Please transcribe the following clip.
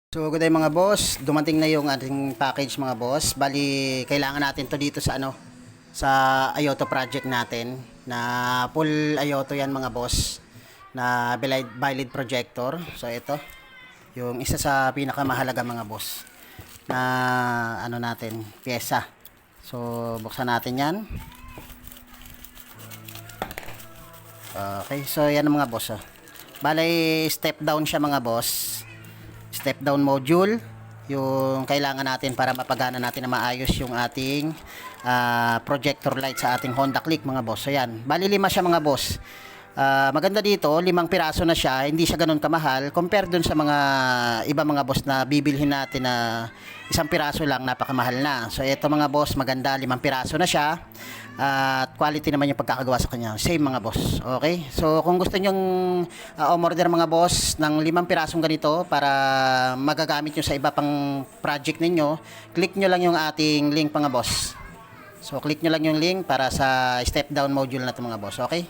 So good day mga boss, dumating na yung ating package mga boss. Bali, kailangan natin to dito sa sa Ayoto project natin na full Ayoto yan mga boss na biled projector. So ito, yung isa sa pinakamahalaga mga boss na natin, pyesa. So buksan natin yan. Okay, so yan mga boss. Bali, step down siya mga boss. Step down module yung kailangan natin para mapagana natin na maayos yung ating projector light sa ating Honda Click mga boss. So yan, bali 5 siya mga boss. Maganda dito, 5 piraso na siya, hindi siya ganoon kamahal compare dun sa mga iba mga boss na bibilhin natin na isang piraso lang, napakamahal na. So ito mga boss, maganda, 5 piraso na siya. At quality naman yung pagkakagawa sa kanya, same mga boss. Okay, so kung gusto nyong umorder mga boss ng 5 pirasong ganito para magagamit nyo sa iba pang project ninyo, click nyo lang yung ating link mga boss. So click nyo lang yung link para sa step down module na ito mga boss. Okay.